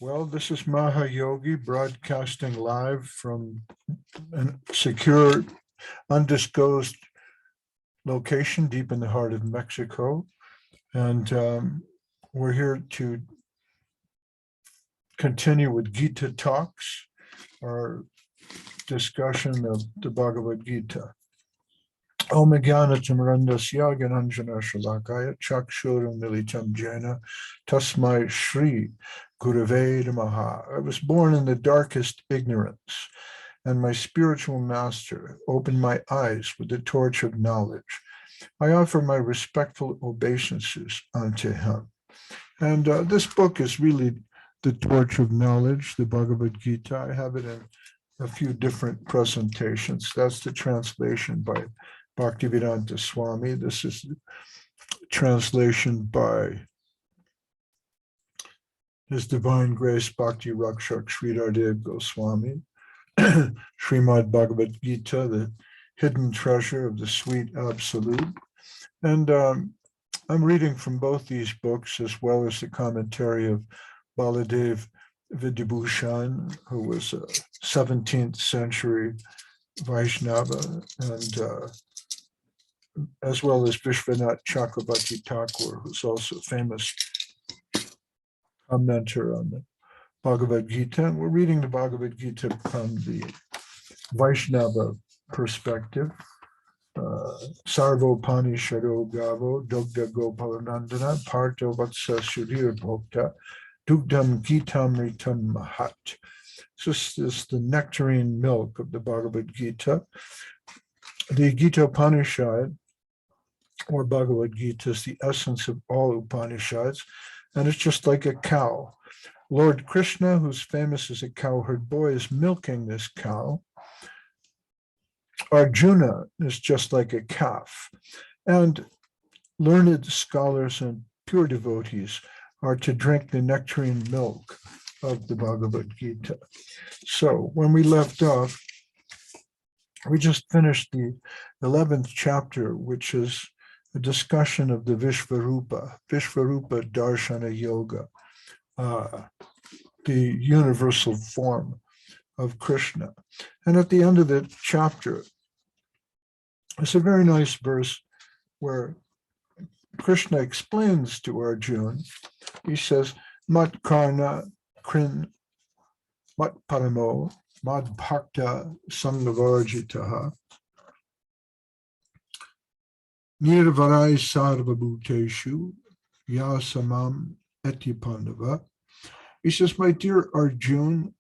Well, this is Mahayogi broadcasting live from a secure, undisclosed location deep in the heart of Mexico. And we're here to continue with Gita Talks, our discussion of the Bhagavad Gita. Om Jnana Timrandasya Gyananjana Shalakaya Chakshuram Militam Jena Tasmai Shri Gurave Namaha. I was born in the darkest ignorance, and my spiritual master opened my eyes with the torch of knowledge. I offer my respectful obeisances unto him. And this book is really the torch of knowledge, the Bhagavad Gita. I have it in a few different presentations. That's the translation by Bhaktivedanta Swami. This is the translation by His Divine Grace Bhakti Rakshak Sridhar Goswami. Srimad Bhagavad Gita, the hidden treasure of the sweet absolute. And I'm reading from both these books, as well as the commentary of Baladev Vidyabhushan, who was a 17th century Vaishnava, and as well as Vishwanath Chakrabarti Thakur, who's also a famous commentator on the Bhagavad Gita. And we're reading the Bhagavad Gita from the Vaishnava perspective. Sarvopanishado Gavo, Dogda Gopalanandana, Parto Vatsa Sudhir Bhokta, Dugdam Gitamritam Mahat. So this is the nectarine milk of the Bhagavad Gita. The Gita Upanishad, or Bhagavad Gita, is the essence of all Upanishads, and it's just like a cow. Lord Krishna, who's famous as a cowherd boy, is milking this cow. Arjuna is just like a calf. And learned scholars and pure devotees are to drink the nectarine milk of the Bhagavad Gita. So when we left off, we just finished the 11th chapter, which is a discussion of the Vishvarupa Darshana Yoga, the universal form of Krishna. And at the end of the chapter, it's a very nice verse where Krishna explains to Arjuna. He says, Mat karna krin mat paramo mad bhakta sangavarjitaha nirvarai sarvabhuteshu yasamam etipandava. He says, my dear Arjuna,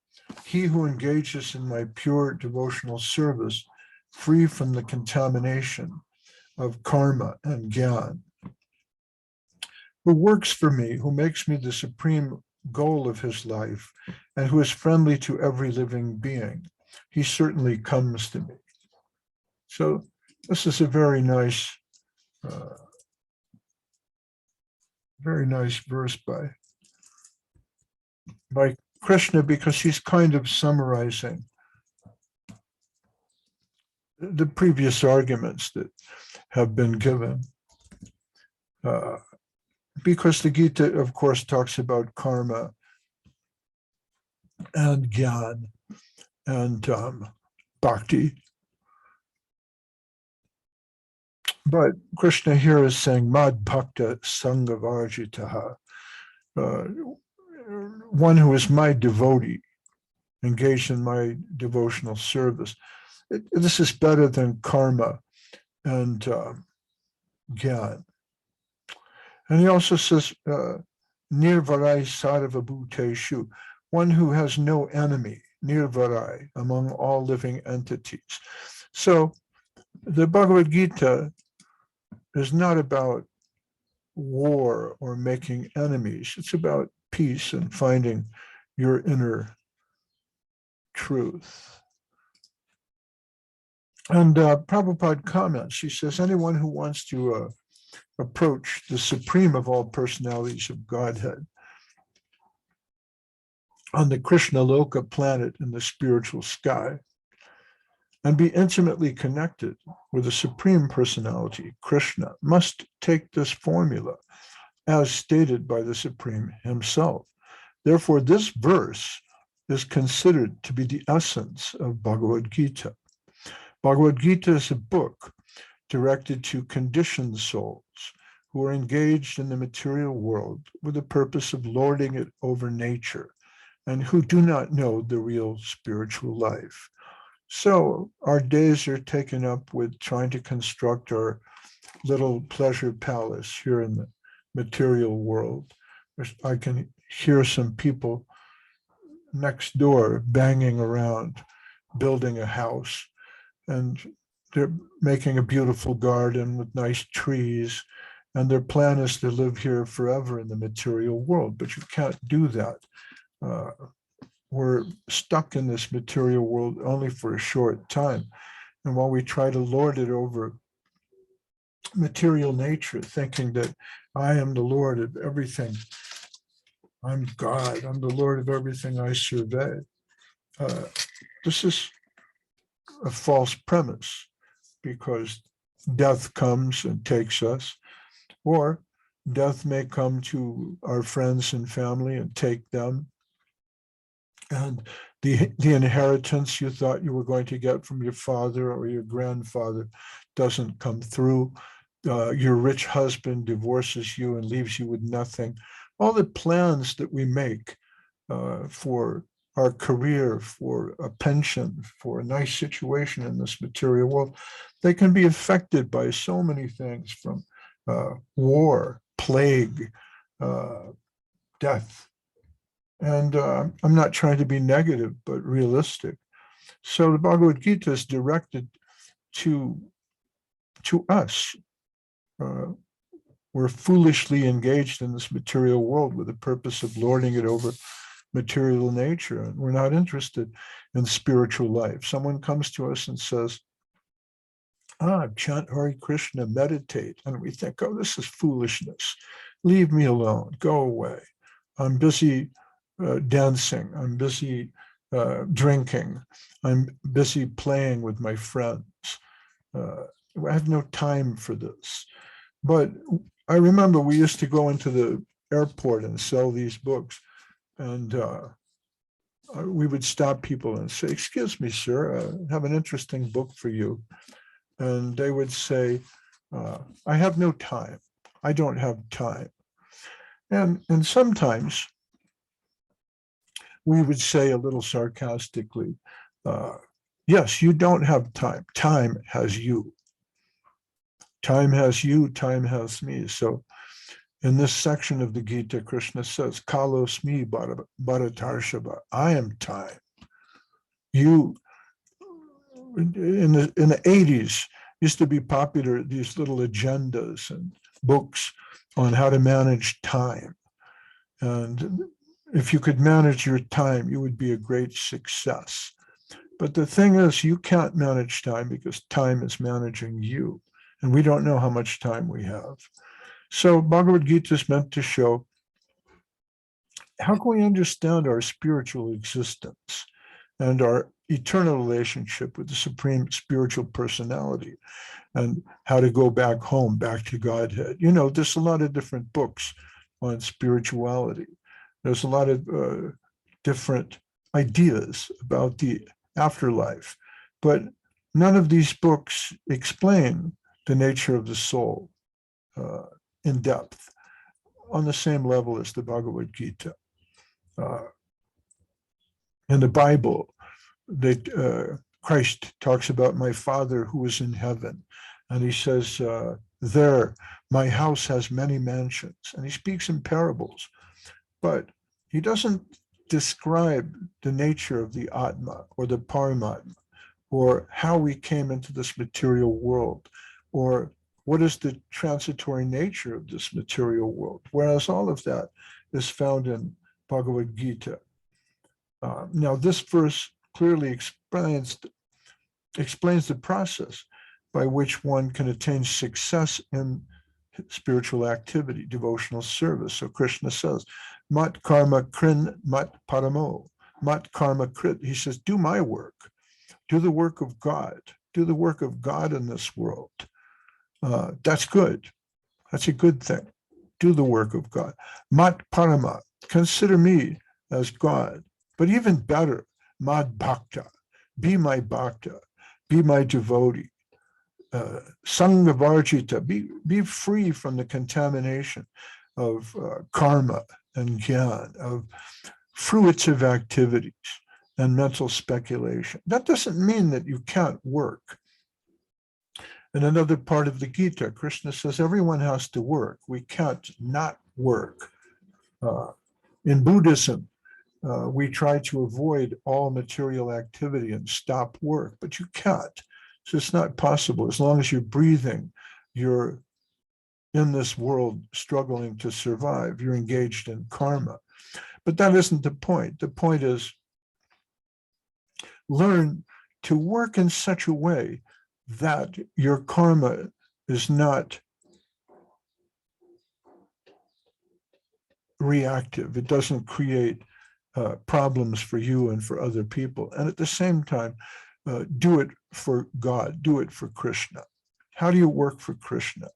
he who engages in my pure devotional service, free from the contamination of karma and gyan, who works for me, who makes me the supreme goal of his life, and who is friendly to every living being, he certainly comes to me. So this is a very nice verse by Krishna, because he's kind of summarizing the previous arguments that have been given. Because the Gita, of course, talks about karma and gyan and bhakti. But Krishna here is saying, Mad Bhakta Sangavarjitaha, one who is my devotee, engaged in my devotional service. This is better than karma and gyan. And he also says, Nirvarai sarvabhuteshu, one who has no enemy, nirvarai, among all living entities. So the Bhagavad Gita is not about war or making enemies. It's about peace and finding your inner truth. And Prabhupada comments, he says, anyone who wants to approach the supreme of all personalities of Godhead on the Krishna Loka planet in the spiritual sky and be intimately connected with the supreme personality, Krishna, must take this formula as stated by the Supreme himself. Therefore, this verse is considered to be the essence of Bhagavad Gita. Bhagavad Gita is a book directed to conditioned souls who are engaged in the material world with the purpose of lording it over nature and who do not know the real spiritual life. So our days are taken up with trying to construct our little pleasure palace here in the material world. I can hear some people next door banging around, building a house, and they're making a beautiful garden with nice trees. And their plan is to live here forever in the material world, but you can't do that. We're stuck in this material world only for a short time. And while we try to lord it over material nature, thinking that I am the Lord of everything, I'm God, I'm the Lord of everything I survey. This is a false premise, because death comes and takes us, or death may come to our friends and family and take them. And the inheritance you thought you were going to get from your father or your grandfather doesn't come through. Your rich husband divorces you and leaves you with nothing. All the plans that we make for our career, for a pension, for a nice situation in this material world, they can be affected by so many things, from war, plague, death. And I'm not trying to be negative, but realistic. So the Bhagavad Gita is directed to us. We're foolishly engaged in this material world with the purpose of lording it over material nature, and we're not interested in spiritual life. Someone comes to us and says, chant Hare Krishna, meditate. And we think, oh, this is foolishness. Leave me alone, go away. I'm busy dancing, I'm busy drinking, I'm busy playing with my friends. I have no time for this. But I remember we used to go into the airport and sell these books, and we would stop people and say, excuse me, sir, I have an interesting book for you. And they would say, I have no time. I don't have time. And sometimes we would say a little sarcastically, yes, you don't have time. Time has you. Time has you, time has me. So in this section of the Gita, Krishna says, Kalosmi Bharatarshava, I am time. You, in the 80s, used to be popular, these little agendas and books on how to manage time. And if you could manage your time, you would be a great success. But the thing is, you can't manage time because time is managing you. And we don't know how much time we have. So Bhagavad Gita is meant to show, how can we understand our spiritual existence and our eternal relationship with the Supreme Spiritual Personality, and how to go back home, back to Godhead. You know, there's a lot of different books on spirituality. There's a lot of different ideas about the afterlife, but none of these books explain the nature of the soul in depth on the same level as the Bhagavad Gita. In the Bible, Christ talks about my Father who is in heaven. And he says, there, my house has many mansions. And he speaks in parables. But he doesn't describe the nature of the Atma or the Paramatma, or how we came into this material world, or what is the transitory nature of this material world. Whereas all of that is found in Bhagavad Gita. Now, this verse clearly explains the process by which one can attain success in spiritual activity, devotional service. So Krishna says, mat karma krin mat paramo, mat karma krit. He says, do my work, do the work of God, do the work of God in this world. That's good. That's a good thing. Do the work of God. Mat parama, consider me as God. But even better, Mad Bhakta, be my Bhakta, be my devotee. Sangha Varjita, be free from the contamination of karma and jnana, of fruitive activities and mental speculation. That doesn't mean that you can't work. In another part of the Gita, Krishna says everyone has to work. We can't not work. In Buddhism, we try to avoid all material activity and stop work, but you can't. So it's not possible. As long as you're breathing, you're in this world struggling to survive, you're engaged in karma. But that isn't the point. The point is learn to work in such a way that your karma is not reactive. It doesn't create problems for you and for other people. And at the same time, do it for God, do it for Krishna. How do you work for Krishna?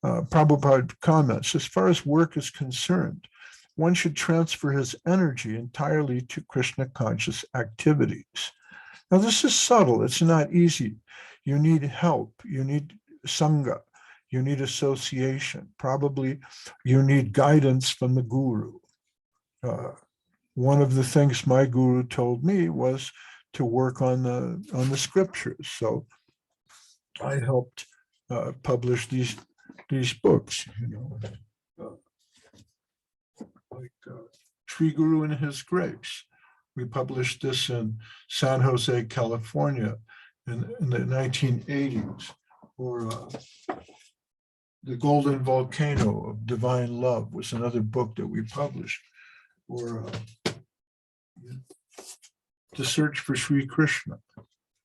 Prabhupada comments, as far as work is concerned, one should transfer his energy entirely to Krishna conscious activities. Now, this is subtle. It's not easy. You need help. You need sangha. You need association. Probably you need guidance from the guru. One of the things my guru told me was to work on the scriptures. So I helped publish these books, like Sri Guru and His Grace. We published this in San Jose, California in the 1980s, or The Golden Volcano of Divine Love was another book that we published, or The Search for Sri Krishna,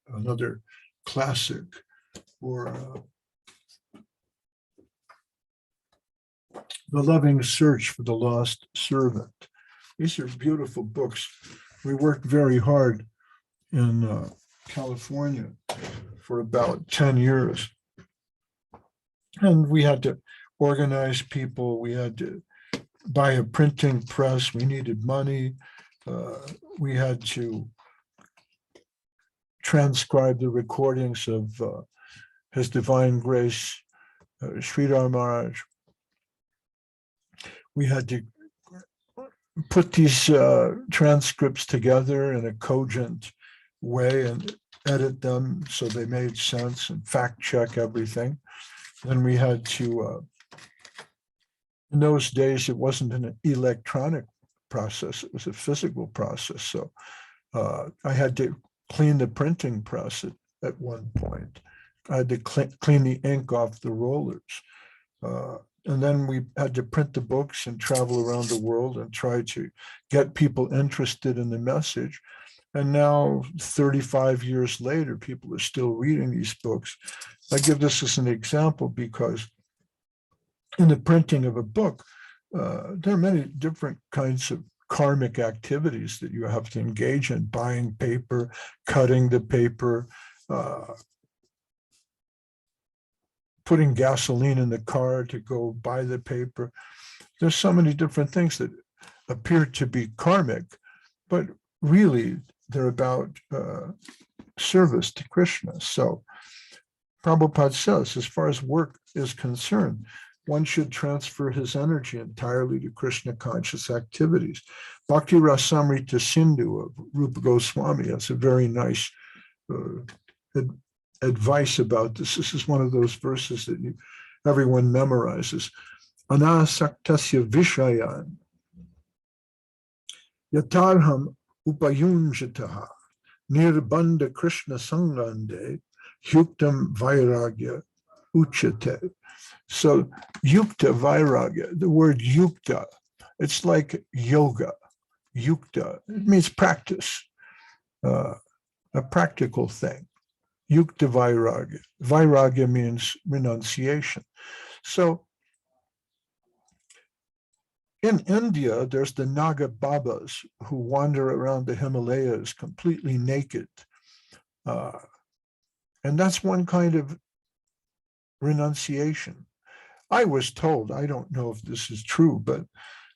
another classic, or The Loving Search for the Lost Servant. These are beautiful books. We worked very hard in California for about 10 years. And we had to organize people. We had to buy a printing press. We needed money. We had to transcribe the recordings of His Divine Grace, Sridhar Maharaj. We had to put these transcripts together in a cogent way and edit them so they made sense and fact check everything. Then we had to, in those days, it wasn't an electronic process, it was a physical process. So I had to clean the printing press at one point. I had to clean the ink off the rollers. And then we had to print the books and travel around the world and try to get people interested in the message. And now, 35 years later, people are still reading these books. I give this as an example because in the printing of a book, there are many different kinds of karmic activities that you have to engage in: buying paper, cutting the paper, putting gasoline in the car to go buy the paper. There's so many different things that appear to be karmic, but really they're about service to Krishna. So Prabhupada says, as far as work is concerned, one should transfer his energy entirely to Krishna conscious activities. Bhakti Rasamrita Sindhu of Rupa Goswami has a very nice advice about this. This is one of those verses that everyone memorizes. Anasaktasya vishayan yatarham upayunjataha nirbandha Krishna sangande yuktam vairagya uchate. So yukta vairagya, the word yukta, it's like yoga. Yukta, it means practice, a practical thing. Yukta vairagya. Vairagya means renunciation. So in India, there's the Naga Babas who wander around the Himalayas completely naked. And that's one kind of renunciation. I was told, I don't know if this is true, but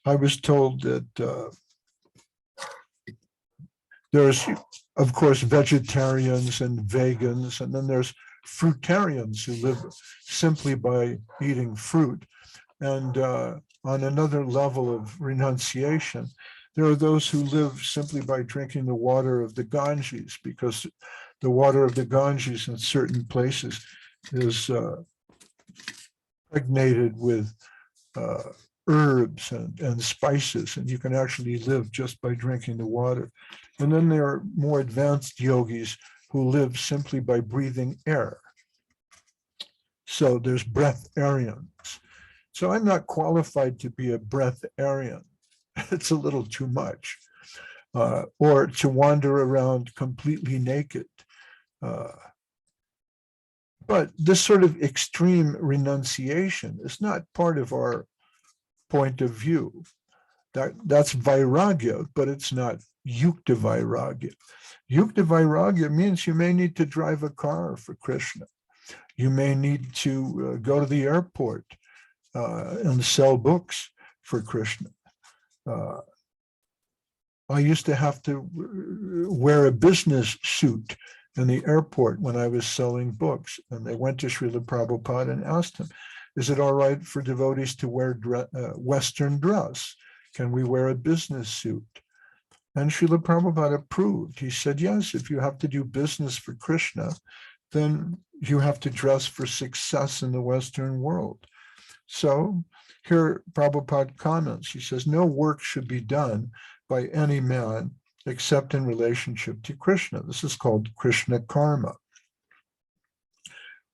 I was told that There's, of course, vegetarians and vegans, and then there's fruitarians who live simply by eating fruit. And on another level of renunciation, there are those who live simply by drinking the water of the Ganges, because the water of the Ganges in certain places is impregnated with herbs and spices, and you can actually live just by drinking the water. And then there are more advanced yogis who live simply by breathing air. So there's breatharians. So I'm not qualified to be a breatharian. It's a little too much. Or to wander around completely naked. But this sort of extreme renunciation is not part of our point of view. That's vairagya, but it's not yukta vairagya. Yukta vairagya means you may need to drive a car for Krishna. You may need to go to the airport and sell books for Krishna. I used to have to wear a business suit in the airport when I was selling books. And they went to Srila Prabhupada and asked him, is it all right for devotees to wear Western dress? Can we wear a business suit? And Srila Prabhupada approved. He said, yes, if you have to do business for Krishna, then you have to dress for success in the Western world. So here Prabhupada comments, he says, no work should be done by any man except in relationship to Krishna. This is called Krishna karma.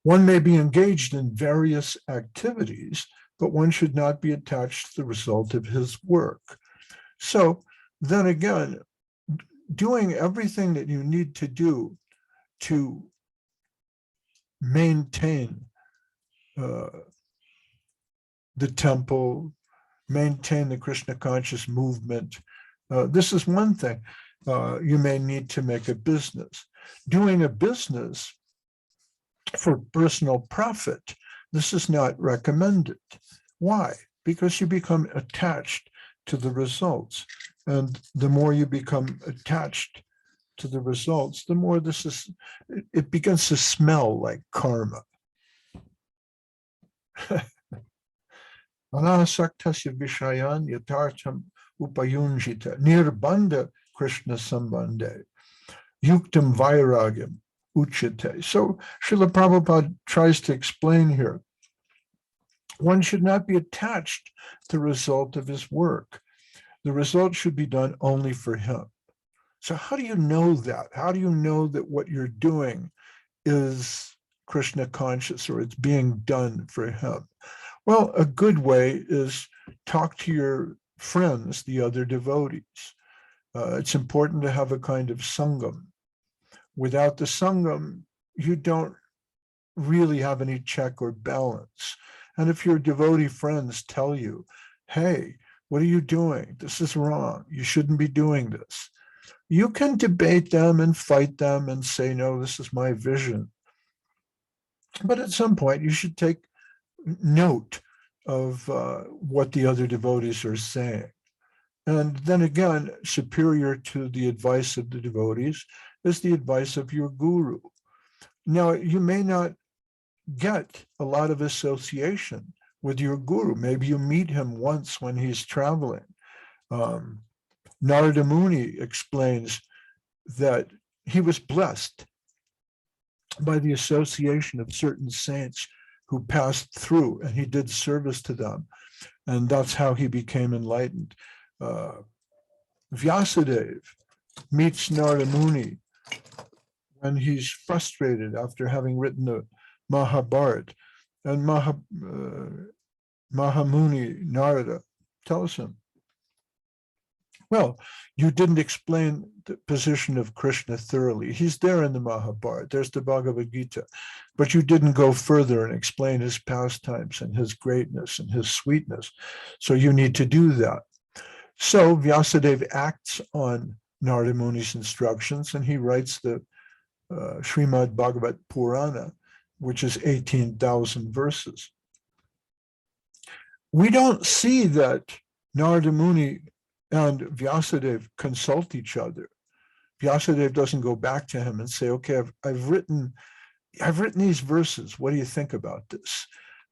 One may be engaged in various activities, but one should not be attached to the result of his work. So then again, doing everything that you need to do to maintain the temple, maintain the Krishna conscious movement. This is one thing. You may need to make a business. Doing a business for personal profit, this is not recommended. Why? Because you become attached to the results. And the more you become attached to the results, the more it begins to smell like karma. Anasaktasya vishayan yatartam upayunjita nirbandha Krishna sambandhe yuktam vairagyam uchite. So Srila Prabhupada tries to explain here, one should not be attached to the result of his work. The result should be done only for him. So how do you know that? How do you know that what you're doing is Krishna conscious or it's being done for him? Well, a good way is talk to your friends, the other devotees. It's important to have a kind of sangam. Without the sangam, you don't really have any check or balance. And if your devotee friends tell you, hey, what are you doing? This is wrong. You shouldn't be doing this. You can debate them and fight them and say, no, this is my vision. But at some point, you should take note of what the other devotees are saying. And then again, superior to the advice of the devotees is the advice of your guru. Now, you may not get a lot of association with your guru. Maybe you meet him once when he's traveling. Narada Muni explains that he was blessed by the association of certain saints who passed through, and he did service to them. And that's how he became enlightened. Vyasadeva meets Narada Muni when he's frustrated after having written the Mahabharata. And Mahamuni Narada tells him, well, you didn't explain the position of Krishna thoroughly. He's there in the Mahabharata. There's the Bhagavad Gita. But you didn't go further and explain his pastimes and his greatness and his sweetness. So you need to do that. So Vyasadeva acts on Narada Muni's instructions, and he writes the Srimad Bhagavat Purana, which is 18,000 verses. We don't see that Narada Muni and Vyasadeva consult each other. Vyasadeva doesn't go back to him and say, okay, I've written these verses. What do you think about this?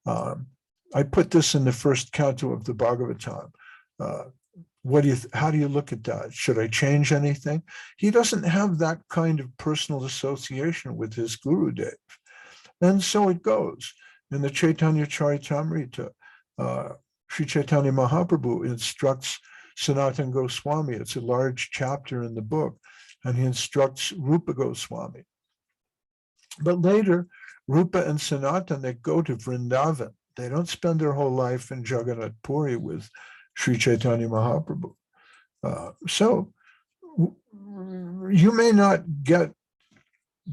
I put this in the first canto of the Bhagavatam. How do you look at that? Should I change anything? He doesn't have that kind of personal association with his Gurudev. And so it goes. In the Chaitanya Charitamrita, Sri Chaitanya Mahaprabhu instructs Sanatana Goswami. It's a large chapter in the book, and he instructs Rupa Goswami. But later, Rupa and Sanatana, they go to Vrindavan. They don't spend their whole life in Jagannath Puri with Sri Chaitanya Mahaprabhu. So you may not get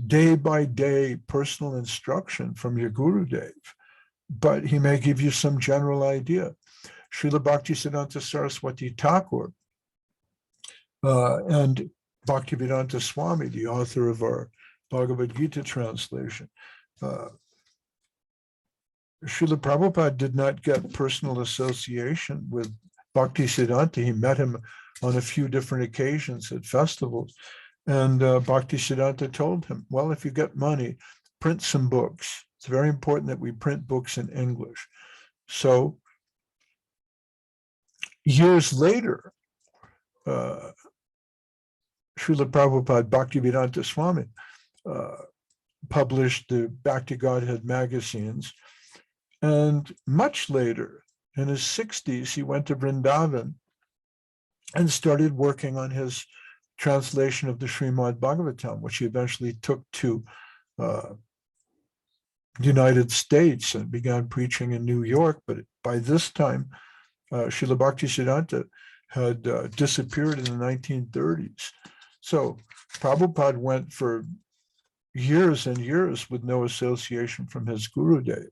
day by day personal instruction from your Gurudev, but he may give you some general idea. Srila Bhaktisiddhanta Saraswati Thakur and Bhaktivedanta Swami, the author of our Bhagavad Gita translation, Srila Prabhupada did not get personal association with Bhaktisiddhanta. He met him on a few different occasions at festivals. And Bhaktisiddhanta told him, well, if you get money, print some books. It's very important that we print books in English. So years later, Srila Prabhupada, Bhaktivedanta Swami, published the Back to Godhead magazines. And much later, in his 60s, he went to Vrindavan and started working on his translation of the Srimad Bhagavatam, which he eventually took to the United States and began preaching in New York. But by this time, Srila Bhaktisiddhanta had disappeared in the 1930s. So Prabhupada went for years and years with no association from his Gurudev.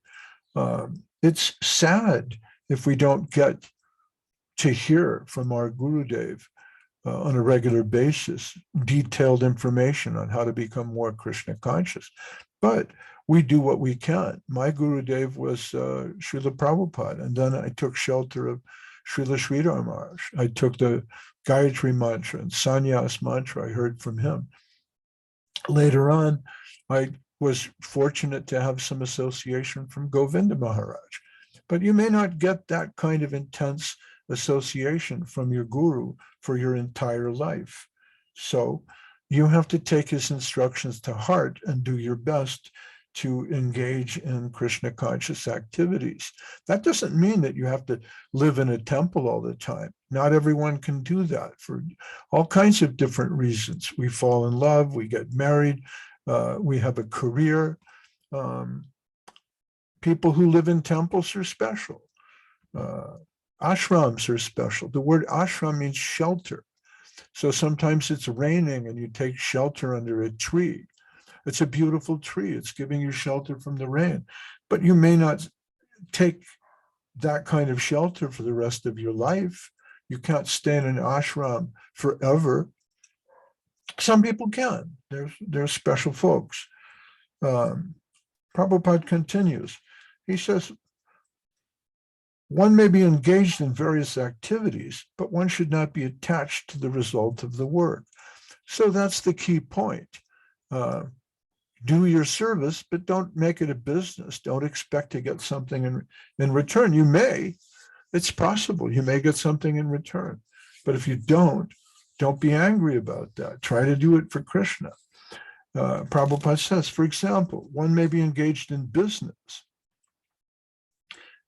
It's sad if we don't get to hear from our Gurudev on a regular basis, detailed information on how to become more Krishna conscious. But we do what we can. My Gurudev was Srila Prabhupada, and then I took shelter of Srila Sridhar Maharaj. I took the Gayatri mantra and Sannyas mantra. I heard from him. Later on, I was fortunate to have some association from Govinda Maharaj. But you may not get that kind of intense association from your guru for your entire life. So you have to take his instructions to heart and do your best to engage in Krishna conscious activities. That doesn't mean that you have to live in a temple all the time. Not everyone can do that for all kinds of different reasons. We fall in love, we get married, we have a career. People who live in temples are special. Ashrams are special. The word ashram means shelter. So sometimes it's raining and you take shelter under a tree. It's a beautiful tree. It's giving you shelter from the rain. But you may not take that kind of shelter for the rest of your life. You can't stay in an ashram forever. Some people can. They're special folks. Prabhupada continues. He says, one may be engaged in various activities, but one should not be attached to the result of the work. So that's the key point. Do your service, but don't make it a business. Don't expect to get something in return. You may, it's possible, you may get something in return. But if you don't be angry about that. Try to do it for Krishna. Prabhupada says, for example, one may be engaged in business,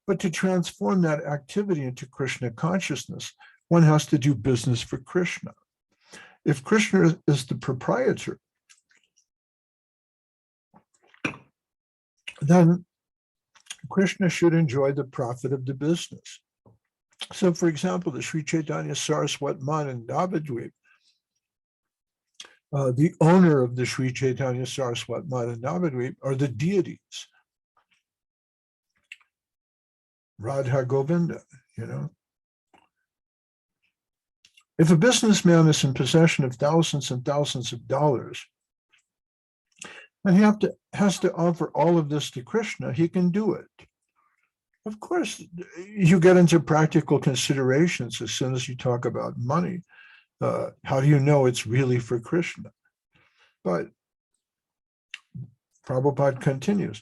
but to transform that activity into Krishna consciousness, one has to do business for Krishna. If Krishna is the proprietor, then Krishna should enjoy the profit of the business. So, for example, the Sri Chaitanya Saraswat Math in Navadvip, the owner of the Sri Chaitanya Saraswat Math in Navadvip are the deities. Radha Govinda, you know. If a businessman is in possession of thousands and thousands of dollars, and he has to offer all of this to Krishna, he can do it. Of course, you get into practical considerations as soon as you talk about money. How do you know it's really for Krishna? But Prabhupada continues,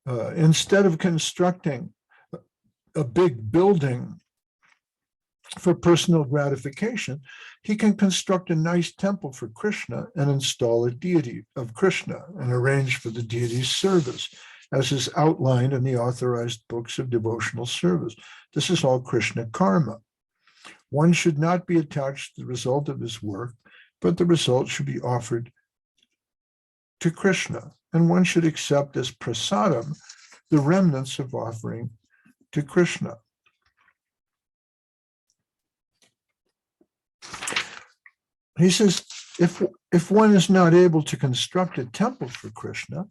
instead of constructing a big building for personal gratification, he can construct a nice temple for Krishna and install a deity of Krishna and arrange for the deity's service, as is outlined in the authorized books of devotional service. This is all Krishna karma. One should not be attached to the result of his work, but the result should be offered to Krishna, and one should accept as prasadam the remnants of offering to Krishna. He says, if one is not able to construct a temple for Krishna,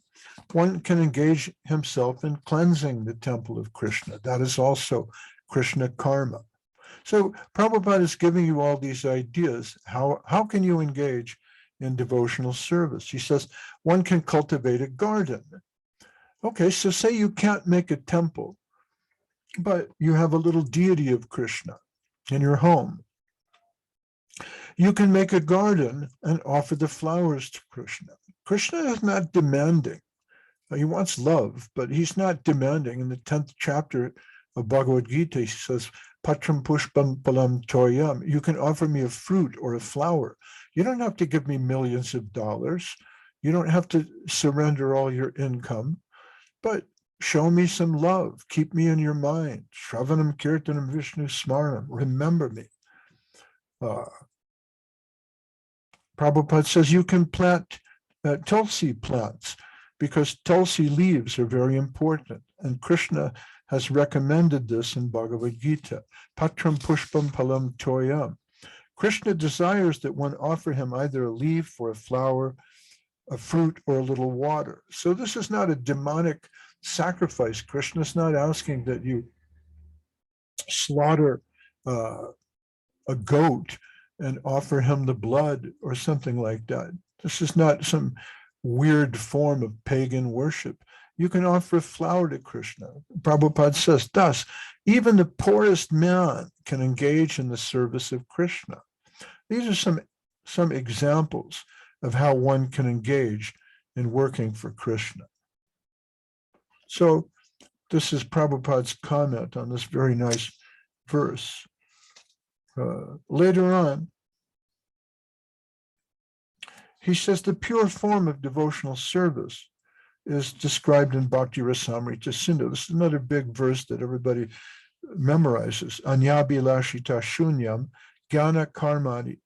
one can engage himself in cleansing the temple of Krishna. That is also Krishna karma. So Prabhupada is giving you all these ideas. How can you engage in devotional service? He says, one can cultivate a garden. Okay, so say you can't make a temple, but you have a little deity of Krishna in your home. You can make a garden and offer the flowers to Krishna. Krishna is not demanding. He wants love, but he's not demanding. In the 10th chapter of Bhagavad Gita, he says, Patram pushpam palam toyam. You can offer me a fruit or a flower. You don't have to give me millions of dollars. You don't have to surrender all your income, but show me some love. Keep me in your mind. Shravanam kirtanam Vishnu smaranam. Remember me. Prabhupada says you can plant tulsi plants because tulsi leaves are very important. And Krishna has recommended this in Bhagavad Gita. Patram pushpam palam toyam. Krishna desires that one offer him either a leaf or a flower, a fruit or a little water. So this is not a demonic sacrifice. Krishna is not asking that you slaughter a goat and offer him the blood or something like that. This is not some weird form of pagan worship. You can offer a flower to Krishna. Prabhupada says, thus, even the poorest man can engage in the service of Krishna. These are some examples of how one can engage in working for Krishna. So this is Prabhupada's comment on this very nice verse. Later on, he says the pure form of devotional service is described in Bhakti Rasamrita Sindhu. This is another big verse that everybody memorizes. Anyabhilashita shunyam jnana karmani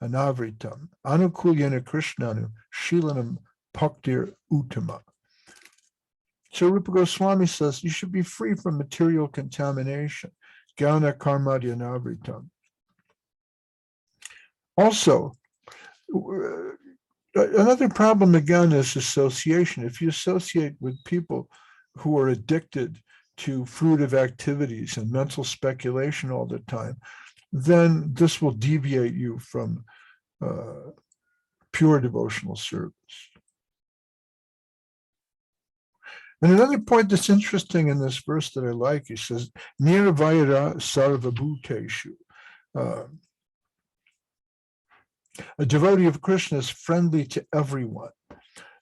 anavritam anukulyana krishnanu shilanam bhaktir uttama. So Rupa Goswami says you should be free from material contamination. Jnana karmani anavritam. Also, another problem again is association. If you associate with people who are addicted to fruitive activities and mental speculation all the time, then this will deviate you from pure devotional service. And another point that's interesting in this verse that I like, he says, Nirvaira sarvabhuteshu. A devotee of Krishna is friendly to everyone.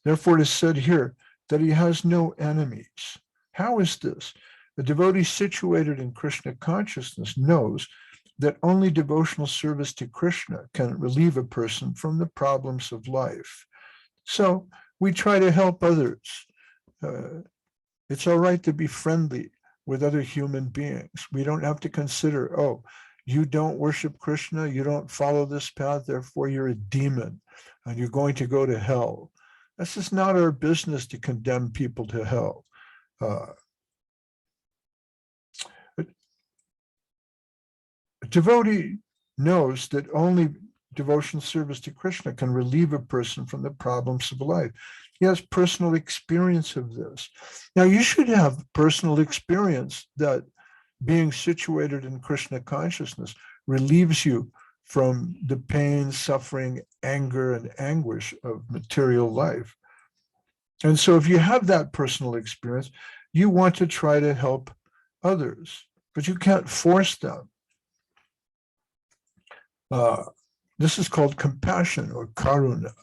Therefore, it is said here that he has no enemies. How is this? A devotee situated in Krishna consciousness knows that only devotional service to Krishna can relieve a person from the problems of life. So we try to help others. It's all right to be friendly with other human beings. We don't have to consider, oh, you don't worship Krishna, you don't follow this path, therefore you're a demon and you're going to go to hell. This is not our business to condemn people to hell. A devotee knows that only devotional service to Krishna can relieve a person from the problems of life. He has personal experience of this. Now, you should have personal experience that being situated in Krishna consciousness relieves you from the pain, suffering, anger, and anguish of material life. And so if you have that personal experience, you want to try to help others, but you can't force them. This is called compassion or karuna.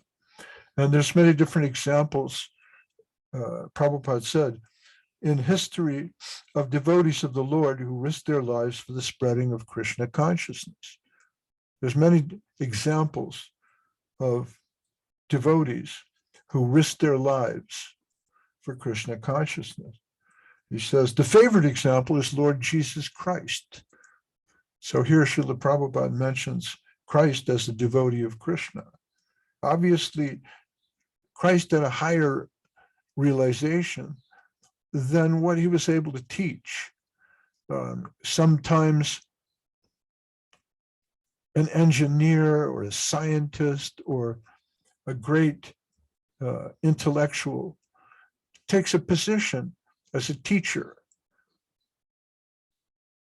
And there's many different examples, Prabhupada said, in history of devotees of the Lord who risked their lives for the spreading of Krishna consciousness. There's many examples of devotees who risked their lives for Krishna consciousness. He says, the favorite example is Lord Jesus Christ. So here Srila Prabhupada mentions Christ as a devotee of Krishna. Obviously, Christ had a higher realization than what he was able to teach. Sometimes an engineer or a scientist or a great intellectual takes a position as a teacher.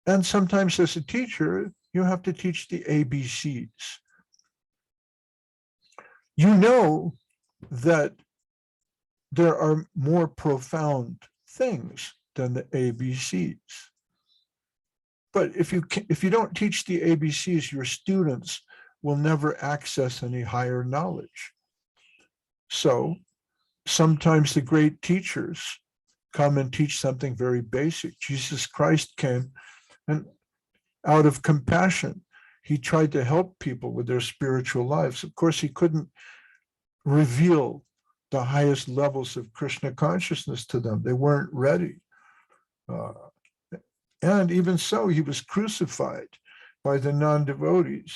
And sometimes as a teacher, you have to teach the ABCs. You know that there are more profound things than the ABCs. But if you don't teach the ABCs, your students will never access any higher knowledge. So sometimes the great teachers come and teach something very basic. Jesus Christ came and out of compassion, he tried to help people with their spiritual lives. Of course, he couldn't reveal the highest levels of Krishna consciousness to them. They weren't ready. And even so, he was crucified by the non-devotees,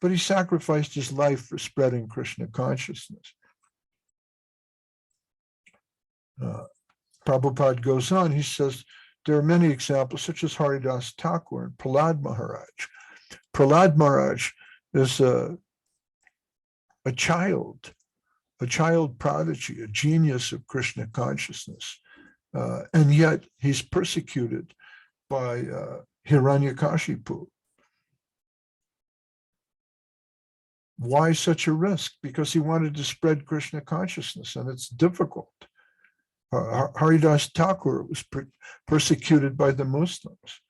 but he sacrificed his life for spreading Krishna consciousness. Prabhupada goes on, he says, there are many examples, such as Haridas Thakur and Prahlad Maharaj. Prahlad Maharaj is a child prodigy, a genius of Krishna consciousness. And yet he's persecuted by Hiranyakashipu. Why such a risk? Because he wanted to spread Krishna consciousness, and it's difficult. Haridas Thakur was persecuted by the Muslims,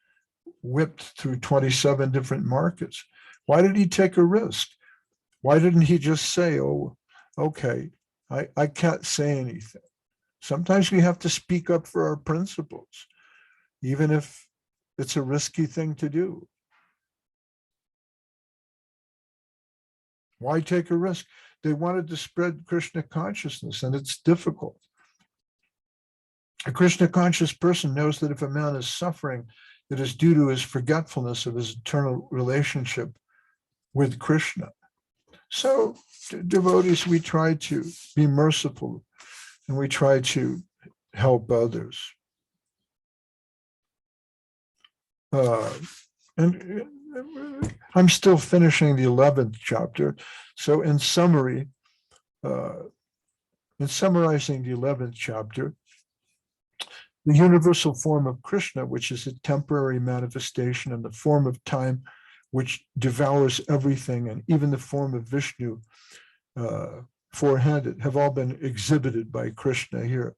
whipped through 27 different markets. Why did he take a risk? Why didn't he just say, oh, okay, I can't say anything? Sometimes we have to speak up for our principles, even if it's a risky thing to do. Why take a risk? They wanted to spread Krishna consciousness, and it's difficult. A Krishna conscious person knows that if a man is suffering, it is due to his forgetfulness of his eternal relationship with Krishna. So, devotees, we try to be merciful and we try to help others. And I'm still finishing the 11th chapter. So in summary, in summarizing the 11th chapter, the universal form of Krishna, which is a temporary manifestation, and the form of time, which devours everything, and even the form of Vishnu, four-handed, have all been exhibited by Krishna here.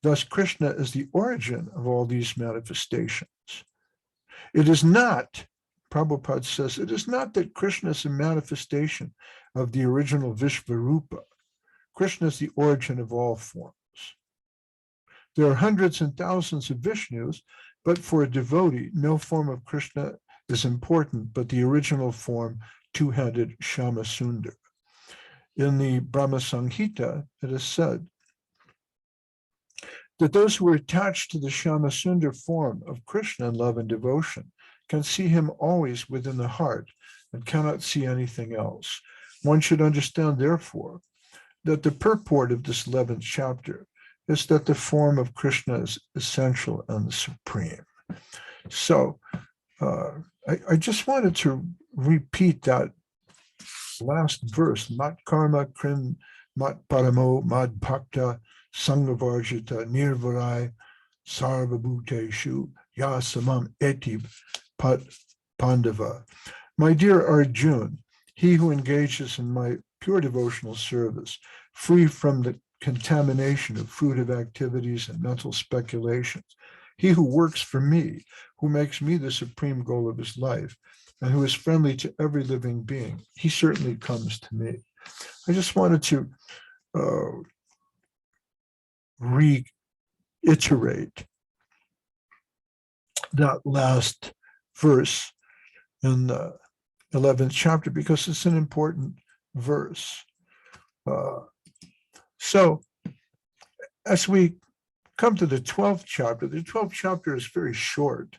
Thus, Krishna is the origin of all these manifestations. It is not, Prabhupada says, it is not that Krishna is a manifestation of the original Vishvarupa. Krishna is the origin of all forms. There are hundreds and thousands of Vishnus, but for a devotee, no form of Krishna is important, but the original form, two-handed Shyamasundar. In the Brahma Samhita, it is said that those who are attached to the Shyamasundar form of Krishna in love and devotion can see him always within the heart and cannot see anything else. One should understand, therefore, that the purport of this 11th chapter is that the form of Krishna is essential and supreme. So I just wanted to repeat that last verse, mat karma krim mat paramo mad bhakta sangavarjita nirvarai sarvabhuteshu yasamam eti pat pandava. My dear Arjun, he who engages in my pure devotional service, free from the contamination of fruitive activities and mental speculations, he who works for me, who makes me the supreme goal of his life, and who is friendly to every living being. He certainly comes to me. I just wanted to reiterate that last verse in the 11th chapter because it's an important verse. So as we come to the 12th chapter is very short.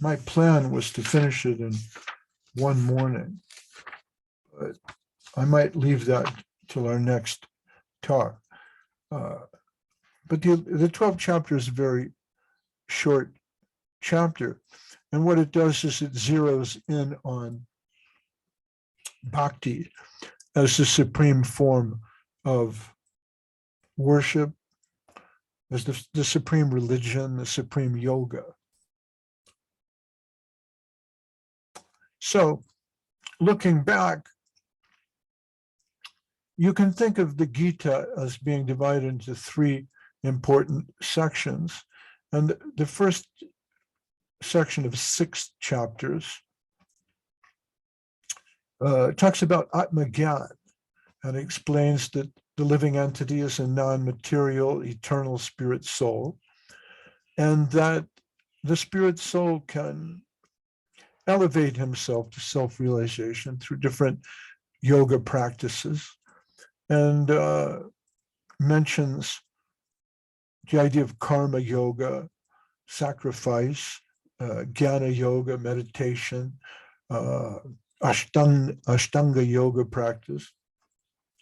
My plan was to finish it in one morning, but I might leave that till our next talk. But the 12th chapter is a very short chapter. And what it does is it zeroes in on bhakti as the supreme form of worship, as the supreme religion, the supreme yoga. So looking back, you can think of the Gita as being divided into three important sections. And the first section of 6 chapters talks about Atma Gyan and explains that the living entity is a non-material, eternal spirit soul, and that the spirit soul can elevate himself to self-realization through different yoga practices, and mentions the idea of karma yoga, sacrifice, jnana yoga, meditation, ashtanga yoga practice,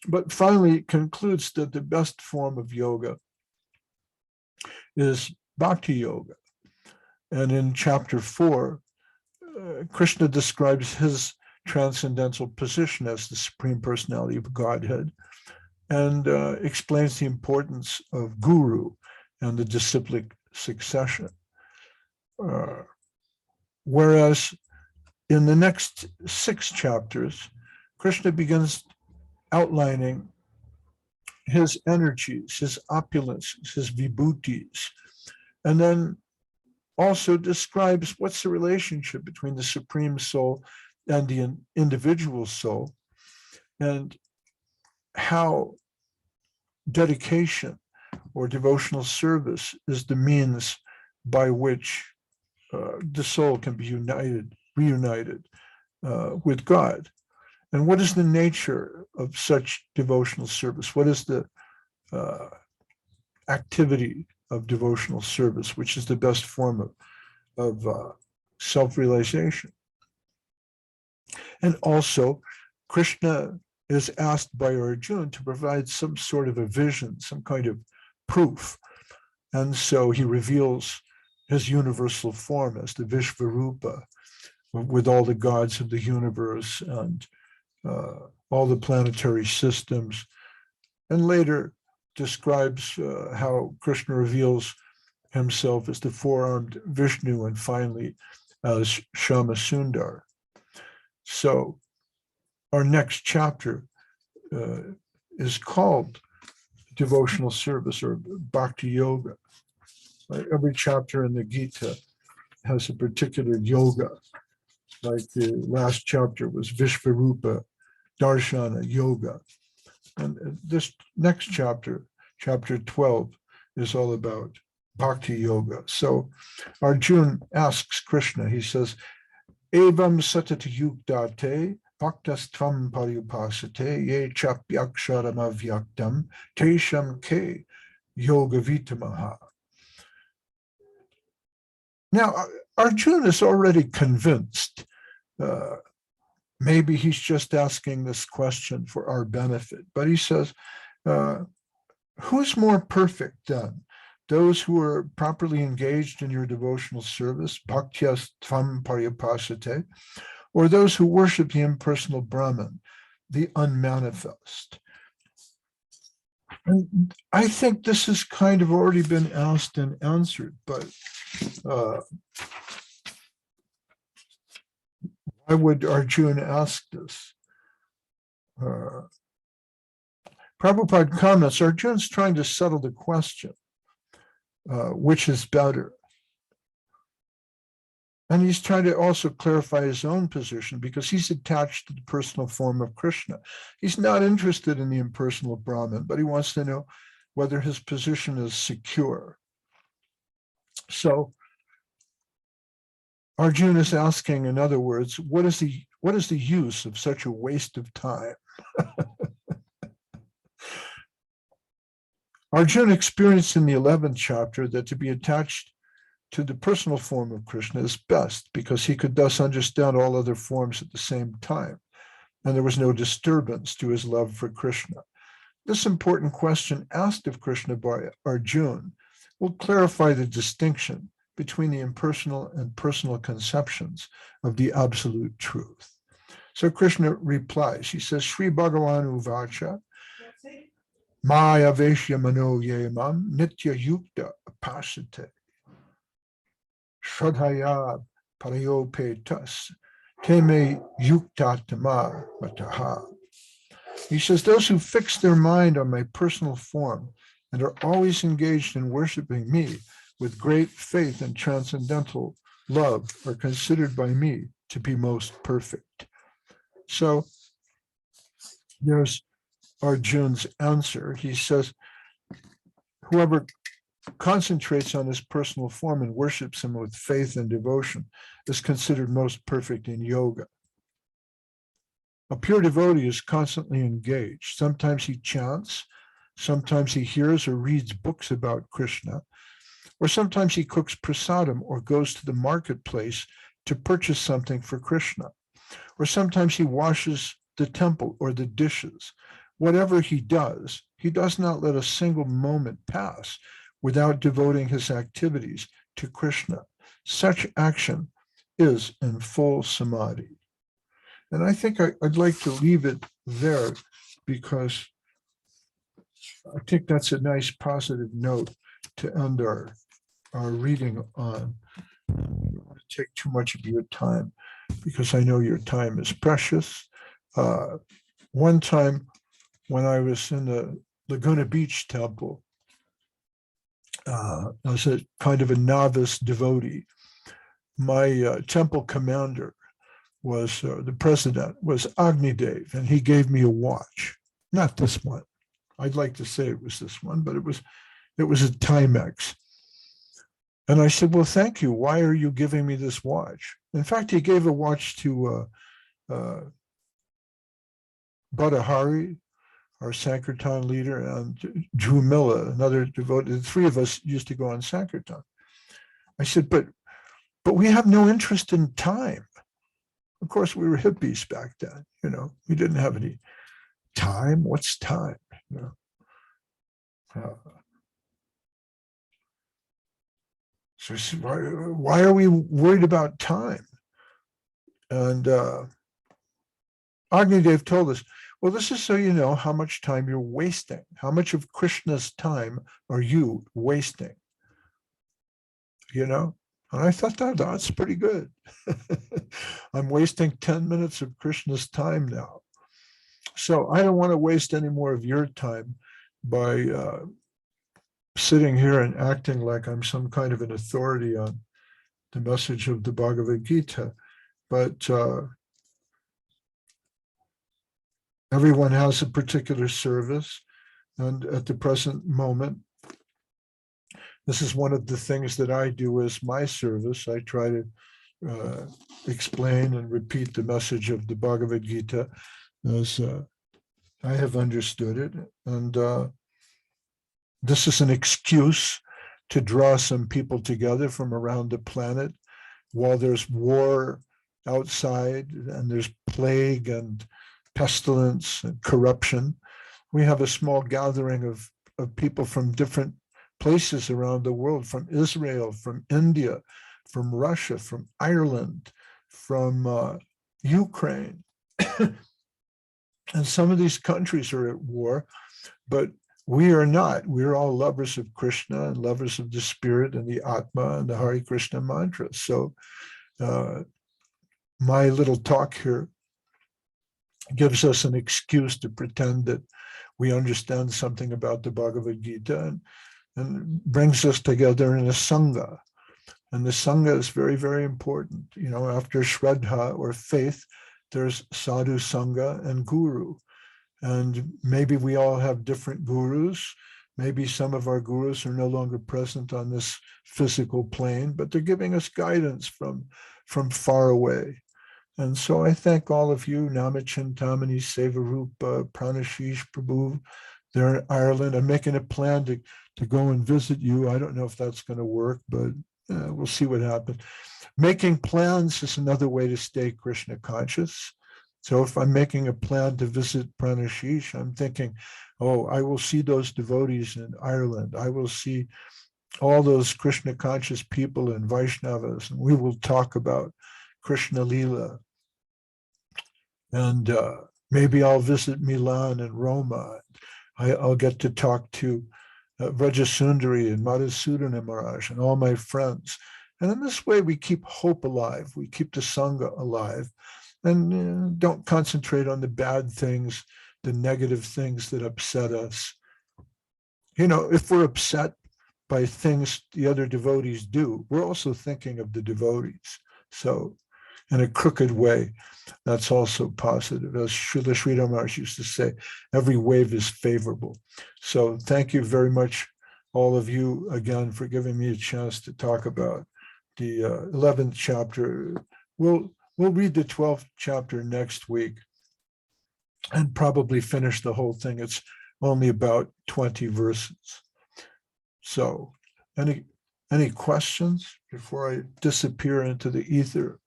but finally concludes that the best form of yoga is bhakti yoga. And in chapter 4, Krishna describes his transcendental position as the Supreme Personality of Godhead and explains the importance of guru and the disciplic succession. Whereas in the next 6 chapters, Krishna begins outlining his energies, his opulences, his vibhutis, and then also describes what's the relationship between the Supreme Soul and the individual soul, and how dedication or devotional service is the means by which the soul can be reunited with God. And what is the nature of such devotional service? What is the activity of devotional service, which is the best form of self-realization? And also, Krishna is asked by Arjuna to provide some sort of a vision, some kind of proof. And so he reveals his universal form as the Vishvarupa, with all the gods of the universe and all the planetary systems, and later describes how Krishna reveals himself as the four-armed Vishnu and finally as Shama Sundar. So our next chapter is called Devotional Service or Bhakti Yoga. Every chapter in the Gita has a particular yoga. Like the last chapter was Vishvarupa Darshana Yoga. And this next chapter, chapter 12, is all about Bhakti Yoga. So Arjuna asks Krishna, he says, Evam satata yukdate bhaktastvam pariyupasate ye chapyaksharam avyaktam tesham ke yoga vitamaha. Now, Arjuna is already convinced. Maybe he's just asking this question for our benefit, but he says, who's more perfect then? Those who are properly engaged in your devotional service, bhaktyas tvam pariyapasate, or those who worship the impersonal Brahman, the unmanifest? And I think this has kind of already been asked and answered, but why would Arjuna ask this? Prabhupada comments, Arjuna's trying to settle the question, which is better? And he's trying to also clarify his own position because he's attached to the personal form of Krishna. He's not interested in the impersonal Brahman, but he wants to know whether his position is secure. So Arjuna is asking, in other words, what is the use of such a waste of time? Arjuna experienced in the 11th chapter that to be attached to the personal form of Krishna is best because he could thus understand all other forms at the same time, and there was no disturbance to his love for Krishna. This important question asked of Krishna by Arjuna will clarify the distinction between the impersonal and personal conceptions of the absolute truth. So Krishna replies, he says, Sri Bhagavan Uvacha, Maya Veshya Mano Yemam Nitya Yukta Apasate Shradhaya Parayopetas Teme Yuktatama Mataha. He says, those who fix their mind on my personal form and are always engaged in worshiping me with great faith and transcendental love are considered by me to be most perfect. So there's Arjuna's answer. He says, whoever concentrates on his personal form and worships him with faith and devotion is considered most perfect in yoga. A pure devotee is constantly engaged. Sometimes he chants, sometimes he hears or reads books about Krishna, or sometimes he cooks prasadam or goes to the marketplace to purchase something for Krishna, or sometimes he washes the temple or the dishes. Whatever he does not let a single moment pass without devoting his activities to Krishna. Such action is in full samadhi. And I think I'd like to leave it there because I think that's a nice positive note to end our reading on. I don't want to take too much of your time because I know your time is precious. One time when I was in the Laguna Beach temple, I was a kind of a novice devotee. My temple commander was the president was Agnidev, and he gave me a watch. Not this one. I'd like to say it was this one, but it was a Timex. And I said, well, thank you. Why are you giving me this watch? In fact, he gave a watch to Badahari, our Sankirtan leader, and Jumila, another devotee. The three of us used to go on Sankirtan. I said, but we have no interest in time. Of course, we were hippies back then. We didn't have any time. What's time? So I said, why are we worried about time? And Agnidev told us, well, this is so you know how much time you're wasting. How much of Krishna's time are you wasting? And I thought that's pretty good. I'm wasting 10 minutes of Krishna's time now. So I don't want to waste any more of your time by sitting here and acting like I'm some kind of an authority on the message of the Bhagavad Gita. But everyone has a particular service. And at the present moment, this is one of the things that I do as my service. I try to explain and repeat the message of the Bhagavad Gita as I have understood it. And this is an excuse to draw some people together from around the planet while there's war outside and there's plague and pestilence and corruption. We have a small gathering of people from different places around the world, from Israel, from India, from Russia, from Ireland, from Ukraine. And some of these countries are at war, but we are not. We're all lovers of Krishna and lovers of the spirit and the Atma and the Hare Krishna mantra. So my little talk here gives us an excuse to pretend that we understand something about the Bhagavad Gita and brings us together in a sangha. And the Sangha is very, very important. You know, after Shraddha or faith, there's Sadhu Sangha and Guru. And maybe we all have different gurus. Maybe some of our gurus are no longer present on this physical plane, but they're giving us guidance from far away. And so I thank all of you, Namachintamani, Sevarupa, Pranashish Prabhu. They're in Ireland. I'm making a plan to go and visit you. I don't know if that's going to work, but we'll see what happens. Making plans is another way to stay Krishna conscious. So if I'm making a plan to visit Pranashish, I'm thinking, oh, I will see those devotees in Ireland. I will see all those Krishna conscious people in Vaishnavas, and we will talk about Krishna Lila. And maybe I'll visit Milan and Roma. I'll get to talk to Vrajasundari and Madhusudana Maharaj and all my friends. And in this way, we keep hope alive. We keep the Sangha alive. And don't concentrate on the bad things, the negative things that upset us. You know, if we're upset by things the other devotees do, we're also thinking of the devotees. So in a crooked way, that's also positive. As Srila Sridhar Maharaj used to say, every wave is favorable. So thank you very much, all of you, again, for giving me a chance to talk about the 11th chapter. We'll read the 12th chapter next week and probably finish the whole thing. It's only about 20 verses. So any questions before I disappear into the ether?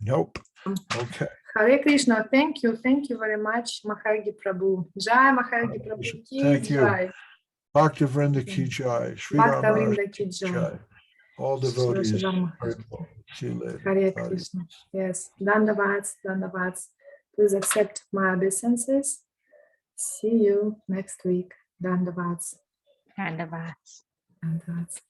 Nope. Okay. Hare Krishna, thank you very much, Mahayogi Prabhu. Jai Mahayogi Prabhu ki Thank you. jai. Bhaktivinoda ki jai. Sridhar Maharaj Bhaktivinoda ki jai. All devotees. Hare Krishna. Yes. Dandavats. Please accept my obeisances. See you next week. Dandavats. Dandavats. Dandavats.